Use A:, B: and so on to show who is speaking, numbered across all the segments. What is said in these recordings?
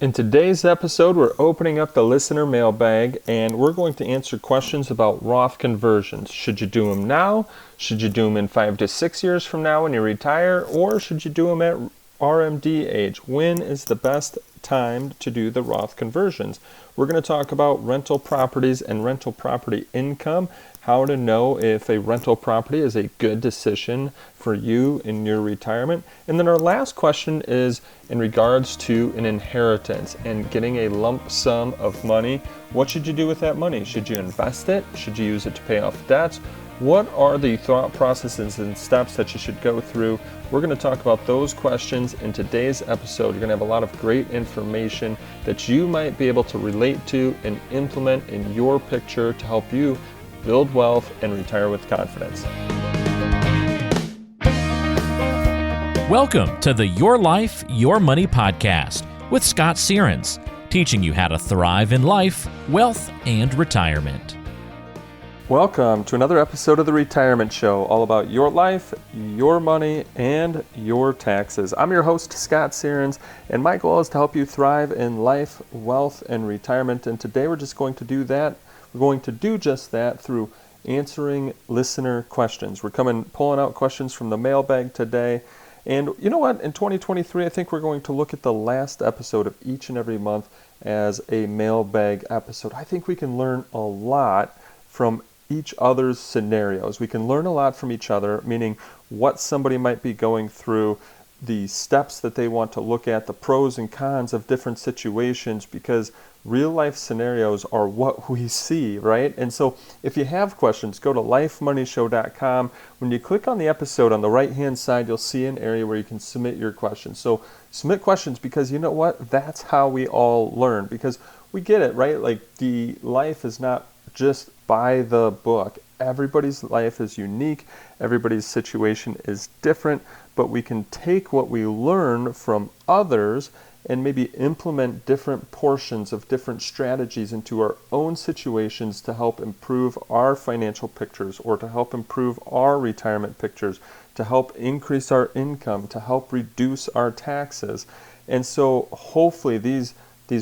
A: In today's episode, we're opening up the listener mailbag and we're going to answer questions about Roth conversions. Should you do them now? Should you do them in 5 to 6 years from now when you retire? Or should you do them at RMD age? When is the best time to do the Roth conversions? We're going to talk about rental properties and rental property income, how to know if a rental property is a good decision for you in your retirement. And then our last question is in regards to an inheritance and getting a lump sum of money. What should you do with that money? Should you invest it? Should you use it to pay off debts? What are the thought processes and steps that you should go through? We're going to talk about those questions in today's episode. You're going to have a lot of great information that you might be able to relate to and implement in your picture to help you build wealth and retire with confidence.
B: Welcome to the Your Life, Your Money podcast with Scott Searins, teaching you how to thrive in life, wealth, and retirement.
A: Welcome to another episode of the Retirement Show, all about your life, your money, and your taxes. I'm your host, Scott Searins, and my goal is to help you thrive in life, wealth, and retirement. And today we're just going to do that. We're going to do just that through answering listener questions. We're pulling out questions from the mailbag today. And you know what? In 2023, I think we're going to look at the last episode of each and every month as a mailbag episode. I think we can learn a lot from each other's scenarios. We can learn a lot from each other, meaning what somebody might be going through, the steps that they want to look at, the pros and cons of different situations, because real life scenarios are what we see, right? And so if you have questions, go to lifemoneyshow.com. When you click on the episode on the right hand side, you'll see an area where you can submit your questions. So submit questions, because you know what? That's how we all learn, because we get it, right? Like, the life is not just by the book. Everybody's life is unique. Everybody's situation is different, but we can take what we learn from others and maybe implement different portions of different strategies into our own situations to help improve our financial pictures, or to help improve our retirement pictures, to help increase our income, to help reduce our taxes. And so hopefully these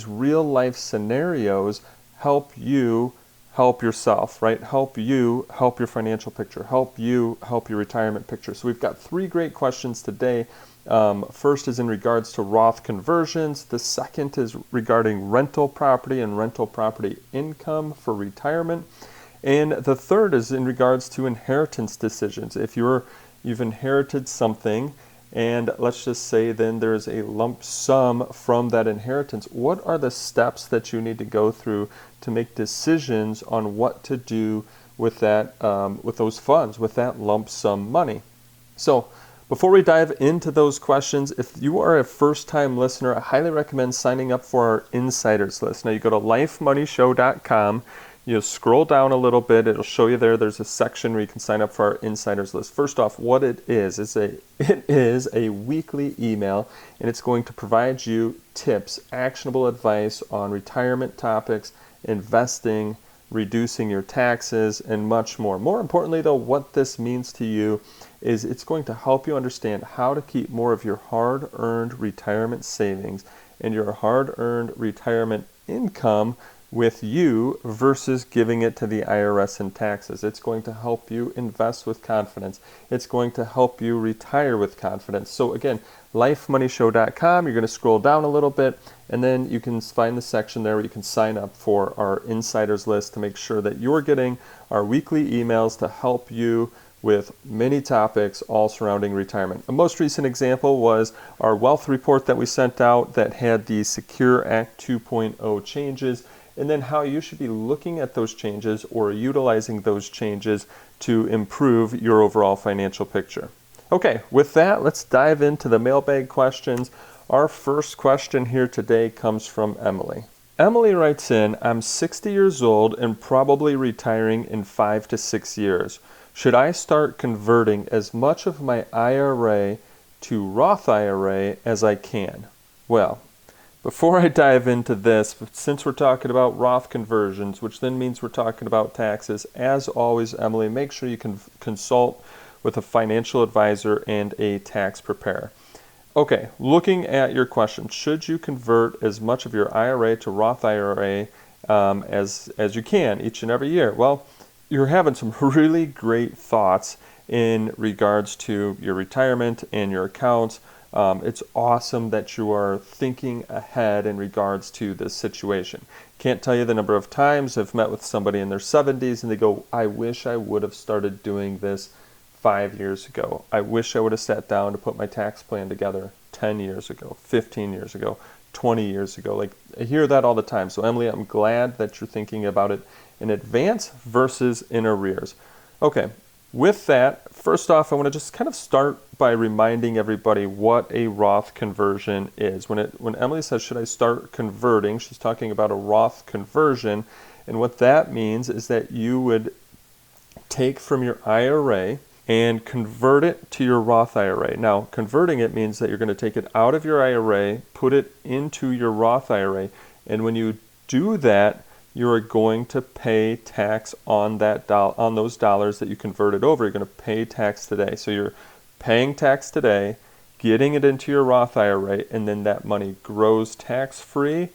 A: real life scenarios help you help yourself, right? Help you help your financial picture, help you help your retirement picture. So we've got 3 great questions today. First is in regards to Roth conversions. The second is regarding rental property and rental property income for retirement. And the third is in regards to inheritance decisions. If you've inherited something, and let's just say then there's a lump sum from that inheritance, what are the steps that you need to go through to make decisions on what to do with that, with those funds, with that lump sum money? So before we dive into those questions, if you are a first-time listener, I highly recommend signing up for our Insiders list. Now you go to lifemoneyshow.com. You scroll down a little bit, it'll show you there's a section where you can sign up for our Insiders list. First off, what it is a weekly email, and it's going to provide you tips, actionable advice on retirement topics, investing, reducing your taxes, and much more. More importantly though, what this means to you is it's going to help you understand how to keep more of your hard-earned retirement savings and your hard-earned retirement income with you versus giving it to the IRS in taxes. It's going to help you invest with confidence. It's going to help you retire with confidence. So again, lifemoneyshow.com, you're going to scroll down a little bit, and then you can find the section there where you can sign up for our Insiders list to make sure that you're getting our weekly emails to help you with many topics all surrounding retirement. A most recent example was our wealth report that we sent out that had the Secure Act 2.0 changes, and then how you should be looking at those changes or utilizing those changes to improve your overall financial picture. Okay, with that, let's dive into the mailbag questions. Our first question here today comes from Emily. Emily writes in, I'm 60 years old and probably retiring in 5 to 6 years. Should I start converting as much of my IRA to Roth IRA as I can? Well, before I dive into this, since we're talking about Roth conversions, which then means we're talking about taxes, as always, Emily, make sure you can consult with a financial advisor and a tax preparer. Okay, looking at your question, should you convert as much of your IRA to Roth IRA as you can each and every year? Well, you're having some really great thoughts in regards to your retirement and your accounts. It's awesome that you are thinking ahead in regards to this situation. Can't tell you the number of times I've met with somebody in their 70s and they go, I wish I would have started doing this 5 years ago. I wish I would have sat down to put my tax plan together 10 years ago, 15 years ago, 20 years ago. Like, I hear that all the time. So Emily, I'm glad that you're thinking about it in advance versus in arrears. Okay, with that, first off, I want to just kind of start by reminding everybody what a Roth conversion is. When Emily says, should I start converting, she's talking about a Roth conversion. And what that means is that you would take from your IRA and convert it to your Roth IRA. Now, converting it means that you're going to take it out of your IRA, put it into your Roth IRA, and when you do that, you are going to pay tax on on those dollars that you converted over. You're going to pay tax today. So you're paying tax today, getting it into your Roth IRA, and then that money grows tax-free,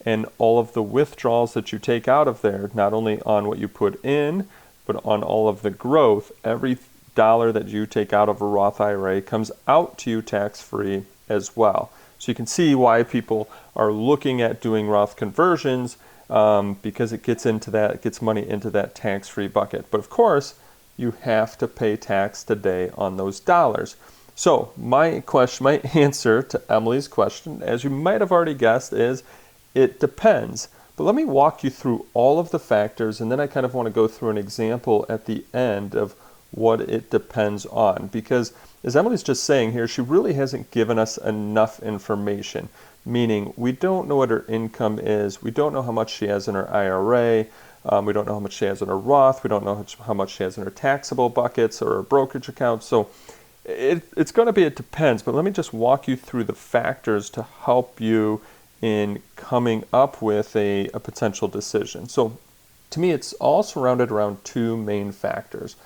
A: and all of the withdrawals that you take out of there, not only on what you put in, but on all of the growth, every dollar that you take out of a Roth IRA comes out to you tax-free as well. So you can see why people are looking at doing Roth conversions, because it gets money into that tax-free bucket. But of course, you have to pay tax today on those dollars. So my answer to Emily's question, as you might have already guessed, is it depends. But let me walk you through all of the factors, and then I kind of want to go through an example at the end of what it depends on. Because as Emily's just saying here, she really hasn't given us enough information, meaning we don't know what her income is, we don't know how much she has in her IRA, we don't know how much she has in her Roth, we don't know how much she has in her taxable buckets or her brokerage accounts. So it's going to be, it depends, but let me just walk you through the factors to help you in coming up with a potential decision. So to me, it's all surrounded around two main factors.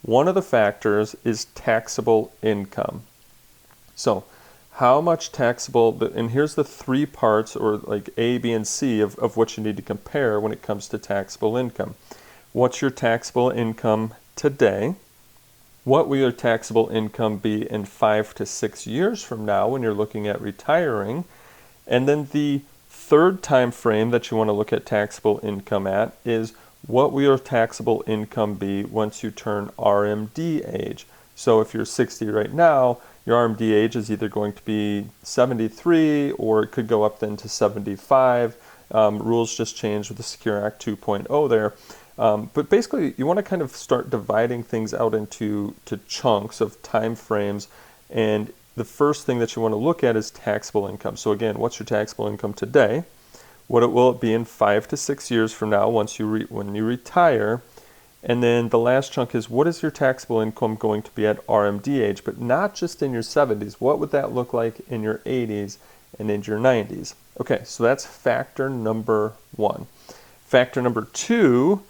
A: One of the factors is taxable income. So how much taxable, and here's the three parts, or like A, B, and C of what you need to compare when it comes to taxable income. What's your taxable income today? What will your taxable income be in 5 to 6 years from now when you're looking at retiring? And then the third time frame that you want to look at taxable income at is, what will your taxable income be once you turn RMD age? So if you're 60 right now, your RMD age is either going to be 73 or it could go up then to 75. Rules just changed with the Secure Act 2.0 there. But basically, you want to kind of start dividing things out into chunks of time frames. And the first thing that you want to look at is taxable income. So again, what's your taxable income today? What will it be in 5 to 6 years from now when you retire? And then the last chunk is, what is your taxable income going to be at RMD age, but not just in your 70s. What would that look like in your 80s and in your 90s? Okay, so that's factor number one. Factor number two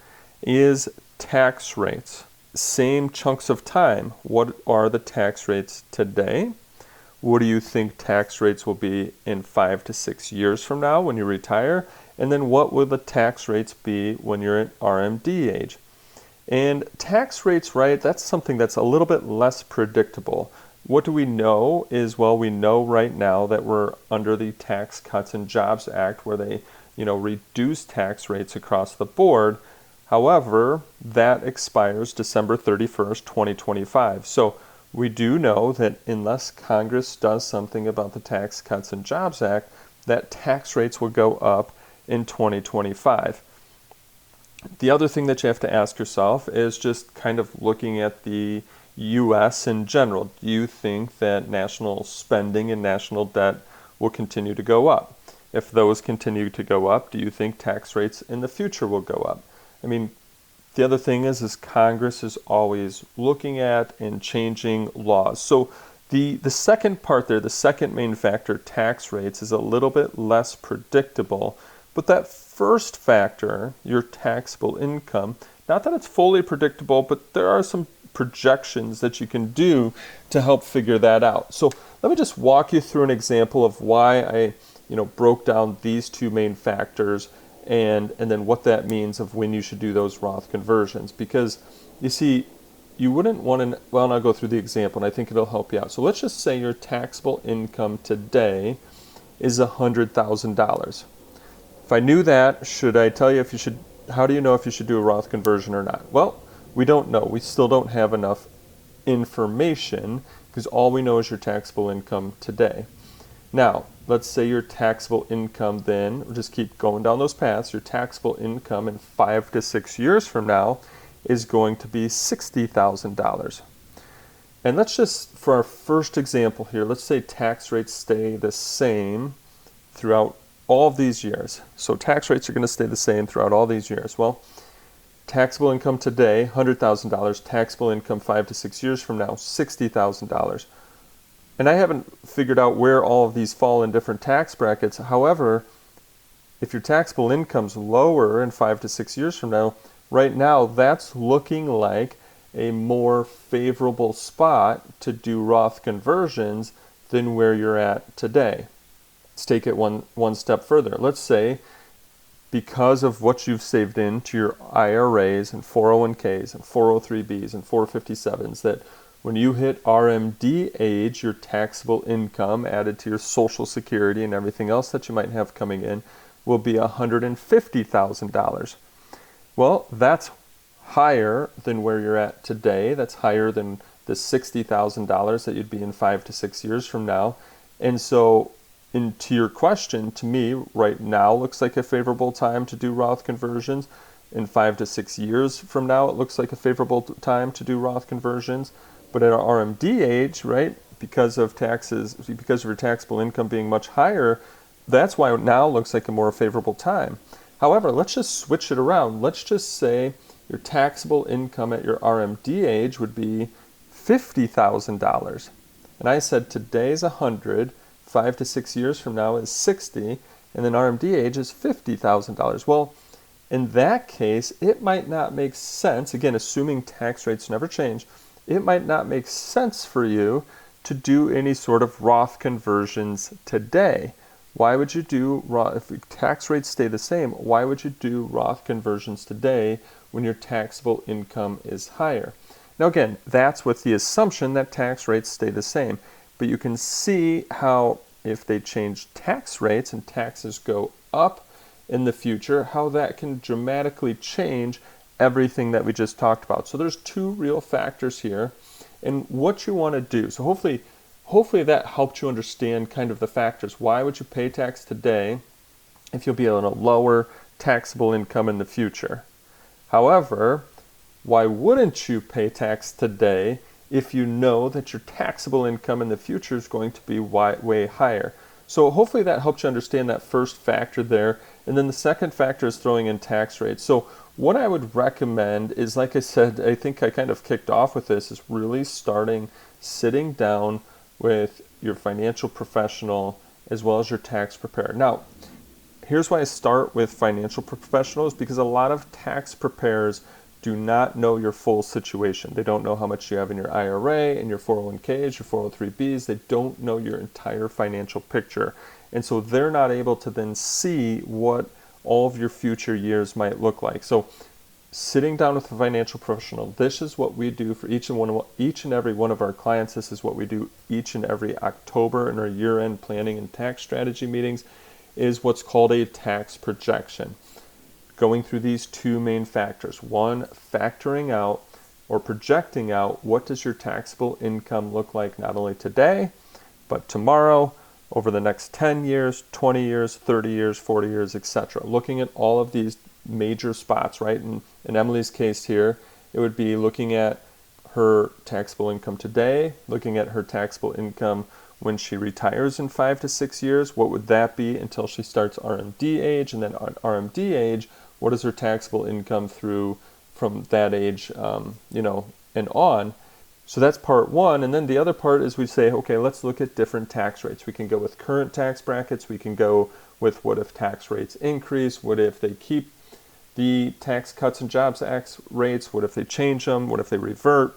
A: is tax rates. Same chunks of time. What are the tax rates today? What do you think tax rates will be in 5 to 6 years from now when you retire? And then what will the tax rates be when you're at RMD age? And tax rates, right, that's something that's a little bit less predictable. What do we know is, well, we know right now that we're under the Tax Cuts and Jobs Act, where they, reduce tax rates across the board. However, that expires December 31st, 2025. So we do know that unless Congress does something about the Tax Cuts and Jobs Act, that tax rates will go up in 2025. The other thing that you have to ask yourself is just kind of looking at the U.S. in general. Do you think that national spending and national debt will continue to go up? If those continue to go up, do you think tax rates in the future will go up? I mean, the other thing is Congress is always looking at and changing laws. So the second part there, the second main factor, tax rates, is a little bit less predictable. But that first factor, your taxable income, not that it's fully predictable, but there are some projections that you can do to help figure that out. So let me just walk you through an example of why I broke down these two main factors and then what that means of when you should do those Roth conversions. Because you see, you wouldn't want to, well, and I'll go through the example and I think it'll help you out. So let's just say your taxable income today is $100,000. If I knew that, should I tell you how do you know if you should do a Roth conversion or not? Well, we don't know. We still don't have enough information because all we know is your taxable income today. Now, let's say your taxable income then, we'll just keep going down those paths, your taxable income in 5 to 6 years from now is going to be $60,000. And let's just, for our first example here, let's say tax rates stay the same throughout all of these years. So tax rates are going to stay the same throughout all these years. Well, taxable income today, $100,000, taxable income 5 to 6 years from now, $60,000. And I haven't figured out where all of these fall in different tax brackets. However, if your taxable income's lower in 5 to 6 years from now, right now that's looking like a more favorable spot to do Roth conversions than where you're at today. Let's take it one step further. Let's say because of what you've saved into your IRAs and 401ks and 403bs and 457s, that when you hit RMD age, your taxable income added to your Social Security and everything else that you might have coming in will be $150,000. Well, that's higher than where you're at today. That's higher than the $60,000 that you'd be in 5 to 6 years from now. And so, to your question, to me, right now looks like a favorable time to do Roth conversions. In 5 to 6 years from now, it looks like a favorable time to do Roth conversions. But at our RMD age, right, because of taxes, because of your taxable income being much higher, that's why it now looks like a more favorable time. However, let's just switch it around. Let's just say your taxable income at your RMD age would be $50,000. And I said today's 100, 5 to 6 years from now is 60, and then RMD age is $50,000. Well, in that case, it might not make sense, again, assuming tax rates never change, it might not make sense for you to do any sort of Roth conversions today. Why would you do Roth, if tax rates stay the same, why would you do Roth conversions today when your taxable income is higher? Now again, that's with the assumption that tax rates stay the same. But you can see how if they change tax rates and taxes go up in the future, how that can dramatically change everything that we just talked about. So there's two real factors here. And what you want to do, so hopefully that helped you understand kind of the factors. Why would you pay tax today if you'll be on a lower taxable income in the future? However, why wouldn't you pay tax today if you know that your taxable income in the future is going to be way higher? So hopefully that helped you understand that first factor there. And then the second factor is throwing in tax rates. So what I would recommend is, like I said, I think I kind of kicked off with this, is really sitting down with your financial professional as well as your tax preparer. Now, here's why I start with financial professionals, because a lot of tax preparers do not know your full situation. They don't know how much you have in your IRA and your 401ks, your 403bs. They don't know your entire financial picture. And so they're not able to then see what all of your future years might look like. So sitting down with a financial professional, this is what we do for each and every one of our clients. This is what we do each and every October in our year-end planning and tax strategy meetings, is what's called a tax projection. Going through these two main factors. One, factoring out or projecting out what does your taxable income look like not only today, but tomorrow, over the next 10 years, 20 years, 30 years, 40 years, etc. Looking at all of these major spots, right? In Emily's case here, it would be looking at her taxable income today, looking at her taxable income when she retires in 5 to 6 years. What would that be until she starts RMD age? And then on RMD age, what is her taxable income from that age, and on? So that's part one. And then the other part is we say, okay, let's look at different tax rates. We can go with current tax brackets. We can go with what if tax rates increase? What if they keep the Tax Cuts and Jobs Act rates? What if they change them? What if they revert?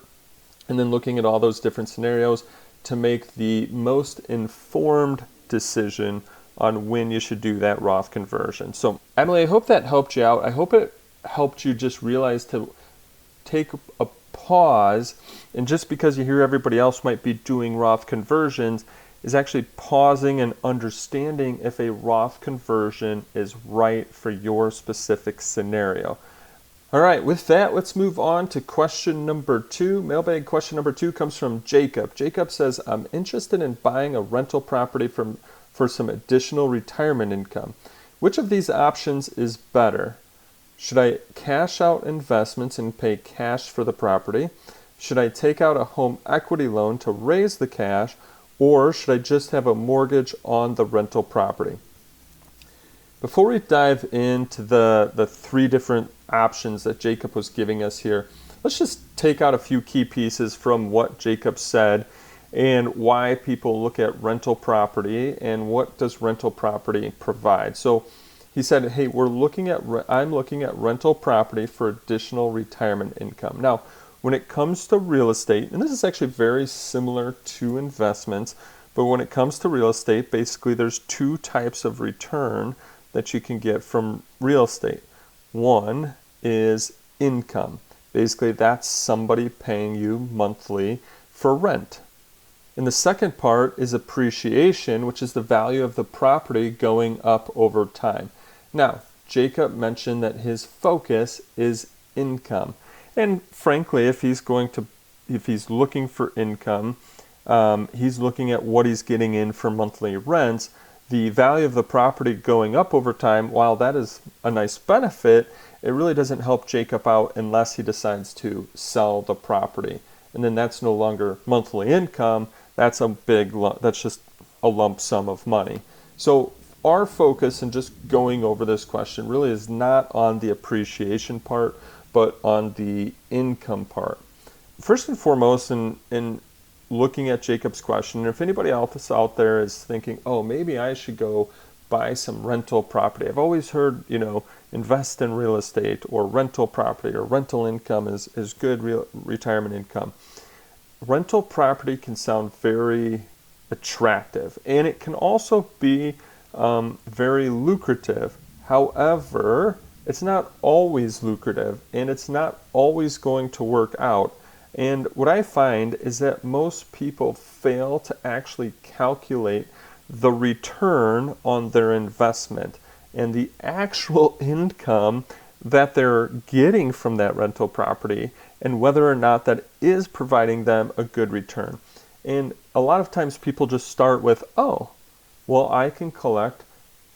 A: and then looking at all those different scenarios to make the most informed decision on when you should do that Roth conversion. So, Emily, I hope that helped you out. I hope it helped you just realize to take a pause, and just because you hear everybody else might be doing Roth conversions, is actually pausing and understanding if a Roth conversion is right for your specific scenario. All right, with that, let's move on to question number 2. Mailbag question number 2 comes from Jacob. Jacob says, I'm interested in buying a rental property for some additional retirement income. Which of these options is better? Should I cash out investments and pay cash for the property? Should I take out a home equity loan to raise the cash? Or should I just have a mortgage on the rental property? Before we dive into the 3 different options that Jacob was giving us here, let's just take out a few key pieces from what Jacob said and why people look at rental property and what does rental property provide. So he said, hey, I'm looking at rental property for additional retirement income. Now, when it comes to real estate, and this is actually very similar to investments, but when it comes to real estate, basically there's 2 types of return that you can get from real estate. One is income. Basically, that's somebody paying you monthly for rent. And the second part is appreciation, which is the value of the property going up over time. Now, Jacob mentioned that his focus is income. And frankly, if he's looking for income, he's looking at what he's getting in for monthly rents. The value of the property going up over time, while that is a nice benefit, it really doesn't help Jacob out unless he decides to sell the property. And then that's no longer monthly income. That's just a lump sum of money. So our focus in just going over this question really is not on the appreciation part, but on the income part. First and foremost, in looking at Jacob's question, and if anybody else out there is thinking, oh, maybe I should go buy some rental property. I've always heard, invest in real estate or rental property or rental income is good retirement income. Rental property can sound very attractive, and it can also be very lucrative. However, it's not always lucrative, and it's not always going to work out. And what I find is that most people fail to actually calculate the return on their investment and the actual income that they're getting from that rental property and whether or not that is providing them a good return. And a lot of times people just start with, oh, well, I can collect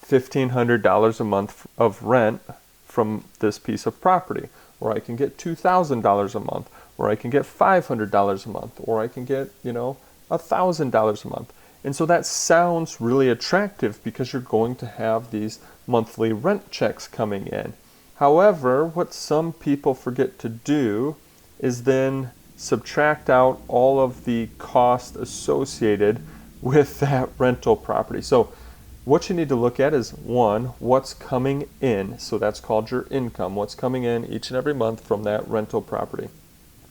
A: $1,500 a month of rent from this piece of property, or I can get $2,000 a month, or I can get $500 a month, or I can get, $1,000 a month. And so that sounds really attractive because you're going to have these monthly rent checks coming in. However, what some people forget to do is then subtract out all of the cost associated with that rental property. So what you need to look at is, one, what's coming in. So that's called your income, what's coming in each and every month from that rental property.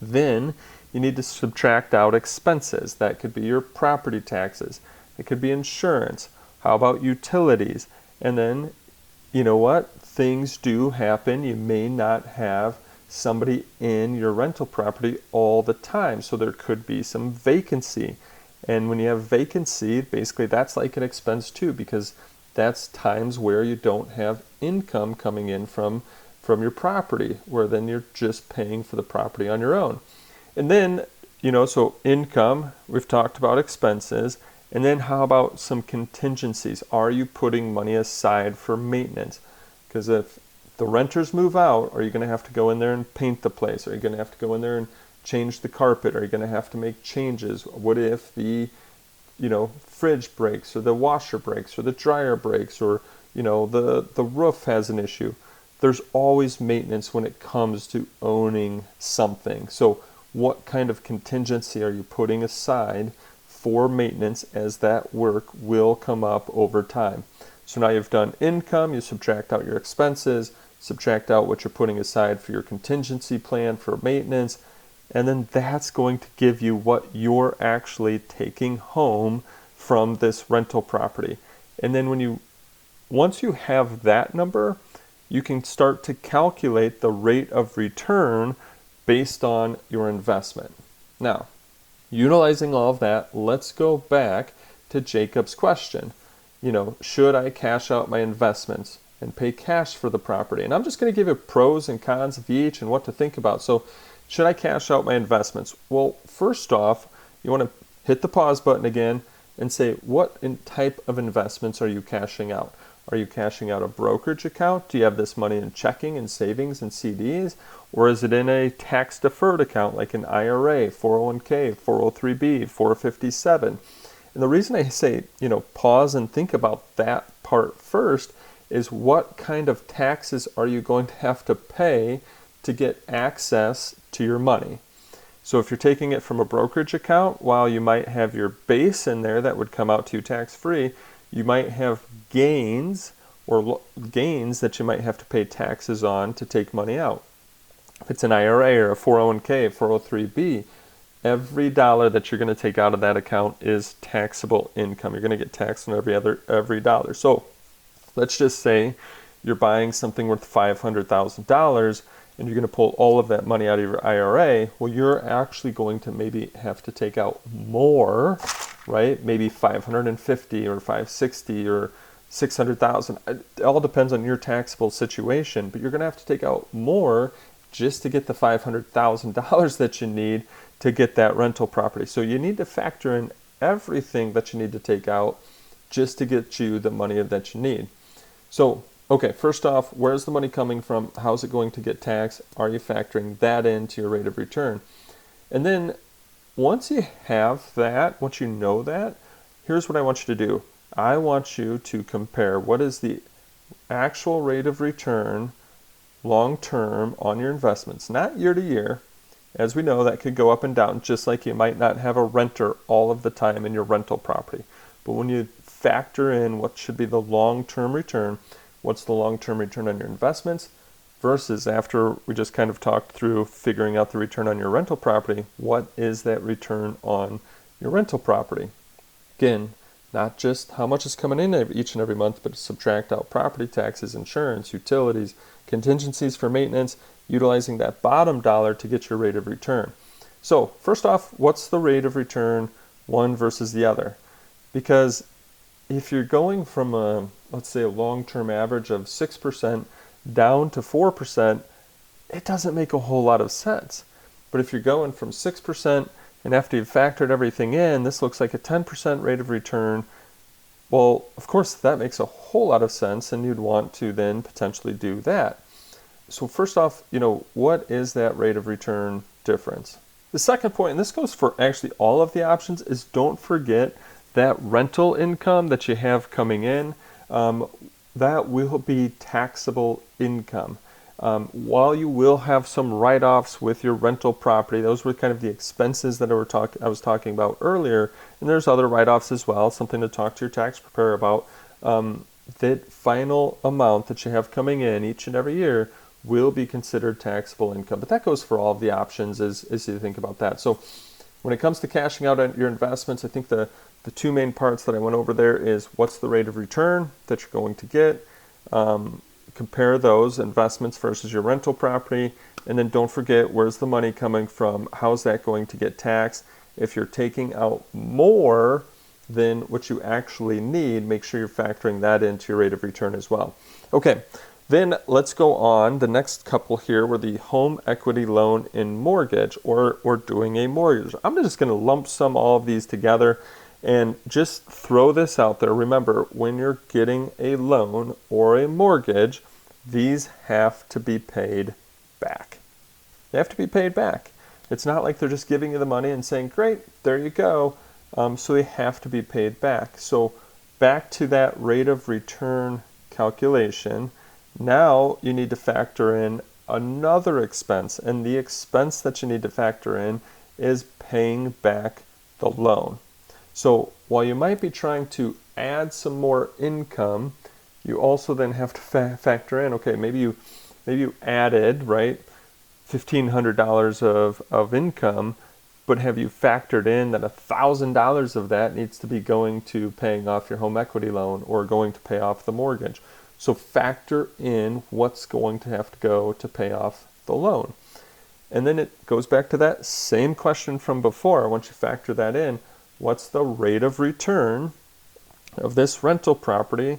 A: Then you need to subtract out expenses. That could be your property taxes. It could be insurance. How about utilities? And then, you know what? Things do happen. You may not have somebody in your rental property all the time. So there could be some vacancy. And when you have vacancy, basically that's like an expense too, because that's times where you don't have income coming in from your property, where then you're just paying for the property on your own. And then, so income, we've talked about expenses. And then how about some contingencies? Are you putting money aside for maintenance? Because if the renters move out, are you going to have to go in there and paint the place? Are you going to have to go in there and change the carpet? Are you going to have to make changes? What if the, fridge breaks, or the washer breaks, or the dryer breaks, or, the roof has an issue? There's always maintenance when it comes to owning something. So what kind of contingency are you putting aside for maintenance, as that work will come up over time? So now you've done income, you subtract out your expenses, subtract out what you're putting aside for your contingency plan for maintenance. and then that's going to give you what you're actually taking home from this rental property. And then once you have that number, you can start to calculate the rate of return based on your investment. Now, utilizing all of that, let's go back to Jacob's question. Should I cash out my investments and pay cash for the property? And I'm just going to give you pros and cons of each and what to think about. So, should I cash out my investments? Well, first off, you want to hit the pause button again and say, what type of investments are you cashing out? Are you cashing out a brokerage account? Do you have this money in checking and savings and CDs? Or is it in a tax-deferred account like an IRA, 401k, 403b, 457? And the reason I say, pause and think about that part first is what kind of taxes are you going to have to pay to get access to your money? So if you're taking it from a brokerage account, while you might have your base in there that would come out to you tax-free, you might have gains that you might have to pay taxes on to take money out. If it's an IRA or a 401k, 403b, every dollar that you're going to take out of that account is taxable income. You're going to get taxed on every dollar. So let's just say you're buying something worth $500,000 and you're going to pull all of that money out of your IRA. Well, you're actually going to maybe have to take out more, right? Maybe 550 or 560 or 600,000. It all depends on your taxable situation, but you're going to have to take out more just to get the $500,000 that you need to get that rental property. So you need to factor in everything that you need to take out just to get you the money that you need. So, okay, first off, where's the money coming from? How's it going to get taxed? Are you factoring that into your rate of return? And then once you have that, once you know that, here's what I want you to do. I want you to compare what is the actual rate of return long term on your investments, not year to year. As we know, that could go up and down, just like you might not have a renter all of the time in your rental property. But when you factor in what should be the long-term return, what's the long-term return on your investments versus after we just kind of talked through figuring out the return on your rental property, what is that return on your rental property? Again, not just how much is coming in each and every month, but subtract out property taxes, insurance, utilities, contingencies for maintenance, utilizing that bottom dollar to get your rate of return. So first off, what's the rate of return one versus the other? Because if you're going from let's say a long-term average of 6% down to 4%, it doesn't make a whole lot of sense. But if you're going from 6% and after you've factored everything in, this looks like a 10% rate of return, well, of course, that makes a whole lot of sense, and you'd want to then potentially do that. So first off, what is that rate of return difference? The second point, and this goes for actually all of the options, is don't forget that rental income that you have coming in, that will be taxable income. While you will have some write-offs with your rental property, those were kind of the expenses that I was talking about earlier, and there's other write-offs as well, something to talk to your tax preparer about. That final amount that you have coming in each and every year will be considered taxable income. But that goes for all of the options as you think about that. So when it comes to cashing out your investments, I think the two main parts that I went over there is what's the rate of return that you're going to get, compare those investments versus your rental property, and then don't forget where's the money coming from, how's that going to get taxed. If you're taking out more than what you actually need, make sure you're factoring that into your rate of return as well. Okay, then let's go on. The next couple here were the home equity loan and mortgage, or doing a mortgage. I'm just going to lump sum all of these together and just throw this out there. Remember, when you're getting a loan or a mortgage, these have to be paid back. They have to be paid back. It's not like they're just giving you the money and saying, great, there you go. So they have to be paid back. So back to that rate of return calculation, now you need to factor in another expense. And the expense that you need to factor in is paying back the loan. So while you might be trying to add some more income, you also then have to factor in, okay, maybe you added, right, $1,500 of income, but have you factored in that $1,000 of that needs to be going to paying off your home equity loan or going to pay off the mortgage? So factor in what's going to have to go to pay off the loan. And then it goes back to that same question from before. Once you factor that in, what's the rate of return of this rental property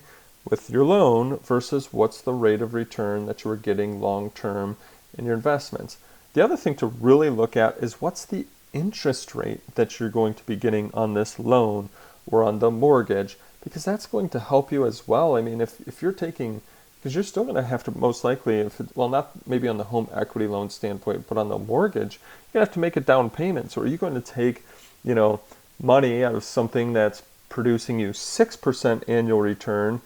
A: with your loan versus what's the rate of return that you were getting long-term in your investments? The other thing to really look at is what's the interest rate that you're going to be getting on this loan or on the mortgage, because that's going to help you as well. I mean, if you're taking, because you're still going to have to most likely, not maybe on the home equity loan standpoint, but on the mortgage, you're going to have to make a down payment. So are you going to take, money out of something that's producing you 6% annual return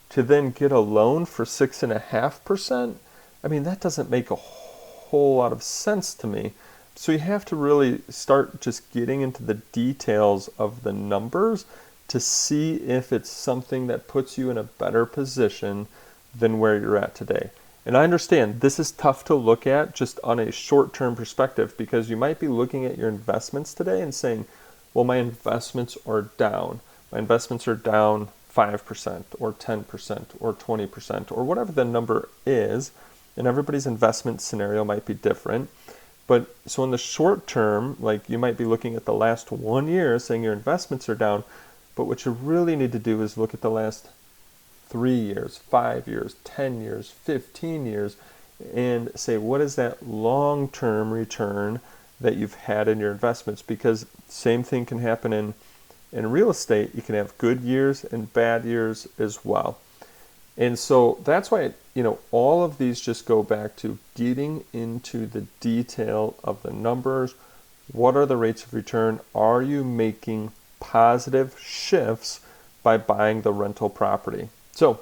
A: to then get a loan for 6.5%? I mean, that doesn't make a whole lot of sense to me. So you have to really start just getting into the details of the numbers to see if it's something that puts you in a better position than where you're at today. And I understand this is tough to look at just on a short-term perspective, because you might be looking at your investments today and saying, well, my investments are down. My investments are down 5% or 10% or 20% or whatever the number is. And everybody's investment scenario might be different. But so in the short term, like you might be looking at the last 1 year saying your investments are down. But what you really need to do is look at the last 3 years, 5 years, 10 years, 15 years, and say, what is that long-term return that you've had in your investments? Because same thing can happen in real estate. You can have good years and bad years as well. And so that's why, all of these just go back to getting into the detail of the numbers. What are the rates of return? Are you making positive shifts by buying the rental property? So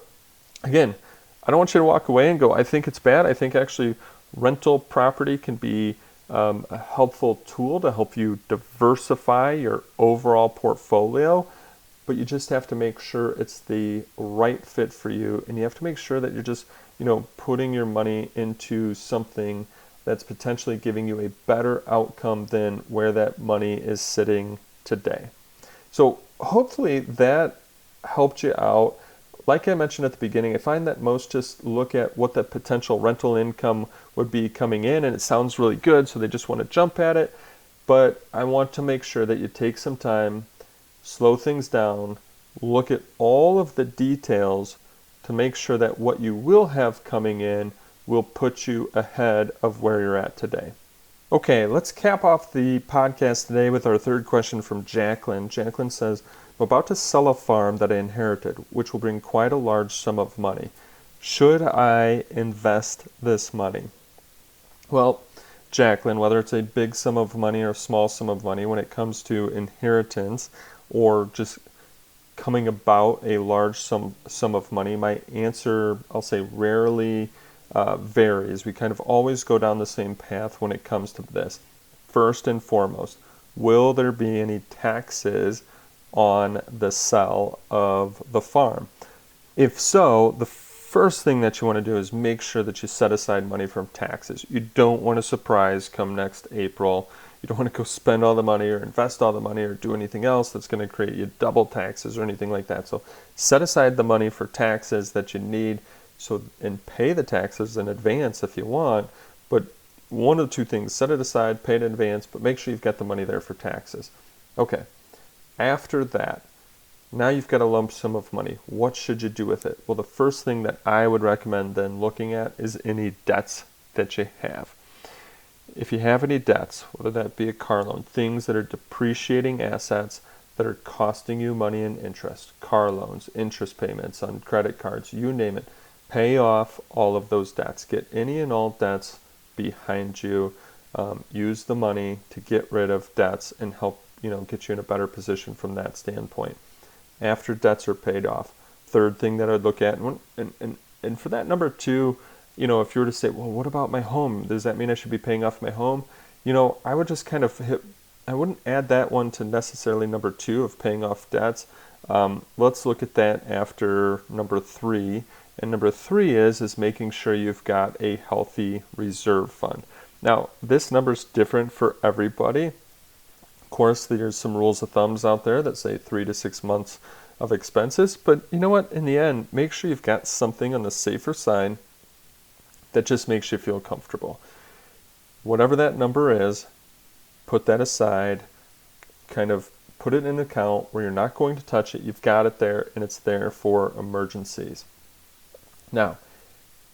A: again, I don't want you to walk away and go, I think it's bad. I think actually rental property can be a helpful tool to help you diversify your overall portfolio, but you just have to make sure it's the right fit for you, and you have to make sure that you're just, putting your money into something that's potentially giving you a better outcome than where that money is sitting today. So hopefully that helped you out. Like I mentioned at the beginning, I find that most just look at what the potential rental income would be coming in, and it sounds really good, so they just want to jump at it. But I want to make sure that you take some time, slow things down, look at all of the details to make sure that what you will have coming in will put you ahead of where you're at today. Okay, let's cap off the podcast today with our third question from Jacqueline. Jacqueline says, I'm about to sell a farm that I inherited, which will bring quite a large sum of money. Should I invest this money? Well, Jacqueline, whether it's a big sum of money or a small sum of money, when it comes to inheritance or just coming about a large sum of money, my answer, I'll say, rarely varies. We kind of always go down the same path when it comes to this. First and foremost, will there be any taxes on the sale of the farm? If so, the first thing that you want to do is make sure that you set aside money from taxes. You don't want a surprise come next April. You don't want to go spend all the money or invest all the money or do anything else that's going to create you double taxes or anything like that. So set aside the money for taxes that you need, and pay the taxes in advance if you want. But one of the two things, set it aside, pay it in advance, but make sure you've got the money there for taxes. Okay. After that, now you've got a lump sum of money. What should you do with it? Well, the first thing that I would recommend then looking at is any debts that you have. If you have any debts, whether that be a car loan, things that are depreciating assets that are costing you money and interest, car loans, interest payments on credit cards, you name it, pay off all of those debts. Get any and all debts behind you. Use the money to get rid of debts and help get you in a better position from that standpoint. After debts are paid off, third thing that I'd look at, and for that number two, if you were to say, well, what about my home? Does that mean I should be paying off my home? I would just kind of I wouldn't add that one to necessarily number two of paying off debts. Let's look at that after number three. And number three is making sure you've got a healthy reserve fund. Now, this number is different for everybody. Of course, there's some rules of thumbs out there that say 3 to 6 months of expenses, but you know what? In the end, make sure you've got something on the safer side that just makes you feel comfortable. Whatever that number is, put that aside, kind of put it in an account where you're not going to touch it. You've got it there, and it's there for emergencies. Now,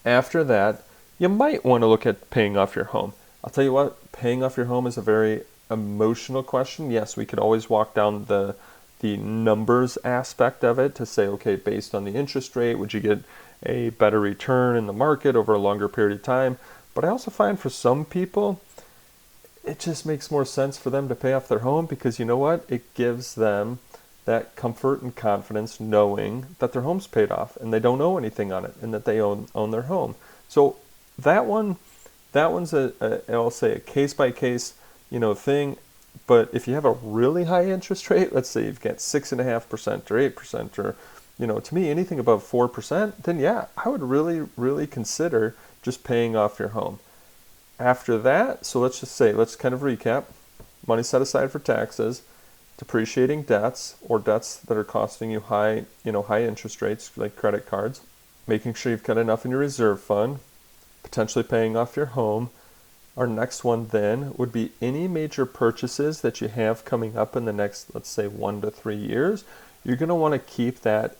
A: after that, you might want to look at paying off your home. I'll tell you what, paying off your home is a very emotional question. Yes, we could always walk down the numbers aspect of it to say, okay, based on the interest rate, would you get a better return in the market over a longer period of time? But I also find for some people, it just makes more sense for them to pay off their home because you know what? It gives them that comfort and confidence knowing that their home's paid off and they don't owe anything on it and that they own their home. So that one's I'll say a case by case, thing. But if you have a really high interest rate, let's say you've got 6.5% or 8%, or to me anything above 4%, then yeah, I would really, really consider just paying off your home. After that, so let's kind of recap. Money set aside for taxes, depreciating debts or debts that are costing you high interest rates like credit cards, making sure you've got enough in your reserve fund, potentially paying off your home. Our next one then would be any major purchases that you have coming up in the next, let's say, 1 to 3 years. You're going to want to keep that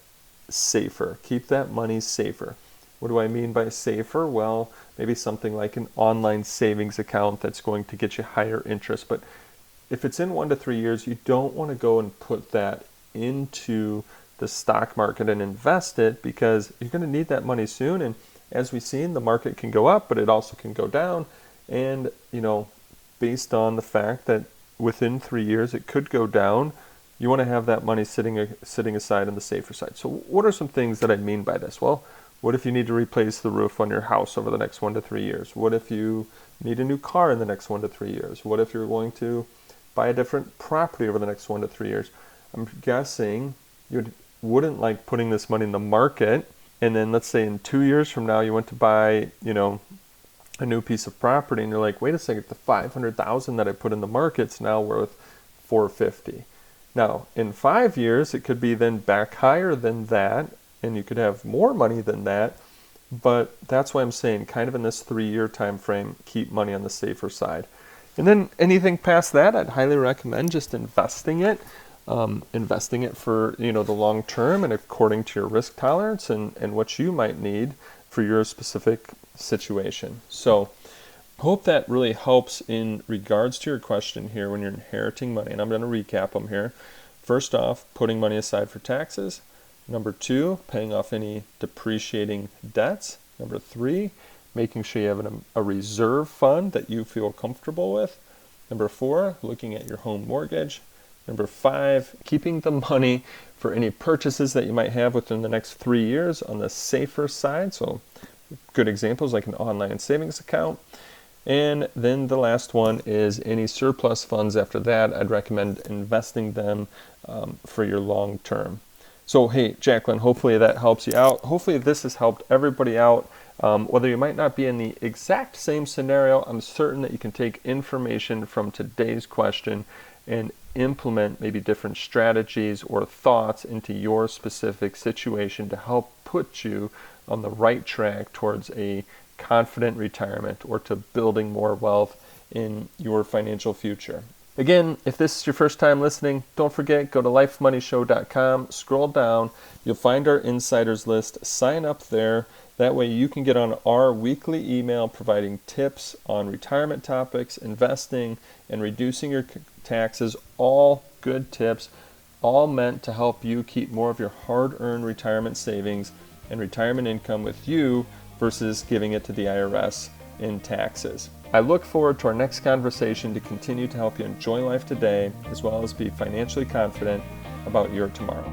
A: safer, keep that money safer. What do I mean by safer? Well, maybe something like an online savings account that's going to get you higher interest. But if it's in 1 to 3 years, you don't want to go and put that into the stock market and invest it because you're going to need that money soon. And as we've seen, the market can go up, but it also can go down. And, based on the fact that within 3 years it could go down, you want to have that money sitting aside on the safer side. So what are some things that I mean by this? Well, what if you need to replace the roof on your house over the next 1 to 3 years? What if you need a new car in the next 1 to 3 years? What if you're going to buy a different property over the next 1 to 3 years? I'm guessing you wouldn't like putting this money in the market, and then let's say in 2 years from now you went to buy, a new piece of property, and you're like, wait a second, the $500,000 that I put in the market's now worth $450,000. Now, in 5 years, it could be then back higher than that, and you could have more money than that. But that's why I'm saying, kind of in this 3-year time frame, keep money on the safer side. And then anything past that, I'd highly recommend just investing it for the long term and according to your risk tolerance and what you might need for your specific situation. So hope that really helps in regards to your question here when you're inheriting money. And I'm going to recap them here. First off, putting money aside for taxes. Number 2, paying off any depreciating debts. Number 3, making sure you have a reserve fund that you feel comfortable with. Number 4, looking at your home mortgage. Number 5, keeping the money for any purchases that you might have within the next 3 years on the safer side. So good examples like an online savings account. And then the last one is any surplus funds after that. I'd recommend investing them for your long term. So, hey, Jacqueline, hopefully that helps you out. Hopefully this has helped everybody out. Whether you might not be in the exact same scenario, I'm certain that you can take information from today's question and implement maybe different strategies or thoughts into your specific situation to help put you on the right track towards a confident retirement or to building more wealth in your financial future. Again, if this is your first time listening, don't forget, go to lifemoneyshow.com, scroll down, you'll find our insiders list, sign up there. That way you can get on our weekly email providing tips on retirement topics, investing, and reducing your taxes. All good tips, all meant to help you keep more of your hard-earned retirement savings and retirement income with you versus giving it to the IRS in taxes. I look forward to our next conversation to continue to help you enjoy life today as well as be financially confident about your tomorrow.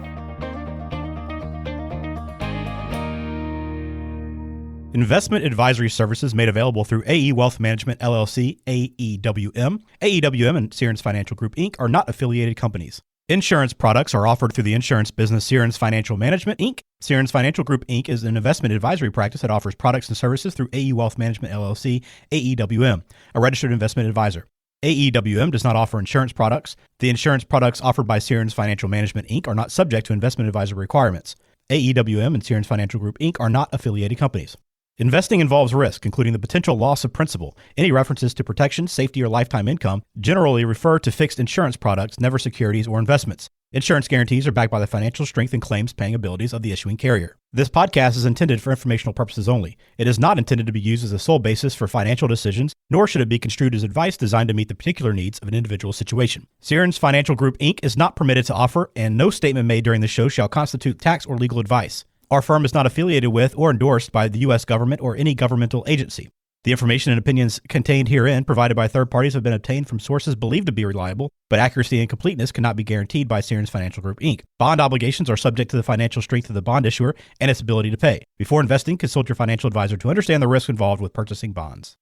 C: Investment advisory services made available through AE Wealth Management, LLC, AEWM. AEWM and Searns Financial Group, Inc. are not affiliated companies. Insurance products are offered through the insurance business Sierens Financial Management, Inc. Sierens Financial Group, Inc. is an investment advisory practice that offers products and services through AE Wealth Management, LLC, AEWM, a registered investment advisor. AEWM does not offer insurance products. The insurance products offered by Sierens Financial Management, Inc. are not subject to investment advisor requirements. AEWM and Sierens Financial Group, Inc. are not affiliated companies. Investing involves risk, including the potential loss of principal. Any references to protection, safety, or lifetime income generally refer to fixed insurance products, never securities or investments. Insurance guarantees are backed by the financial strength and claims-paying abilities of the issuing carrier. This podcast is intended for informational purposes only. It is not intended to be used as a sole basis for financial decisions, nor should it be construed as advice designed to meet the particular needs of an individual situation. Sierens Financial Group, Inc. is not permitted to offer, and no statement made during the show shall constitute tax or legal advice. Our firm is not affiliated with or endorsed by the U.S. government or any governmental agency. The information and opinions contained herein provided by third parties have been obtained from sources believed to be reliable, but accuracy and completeness cannot be guaranteed by Sierens Financial Group, Inc. Bond obligations are subject to the financial strength of the bond issuer and its ability to pay. Before investing, consult your financial advisor to understand the risk involved with purchasing bonds.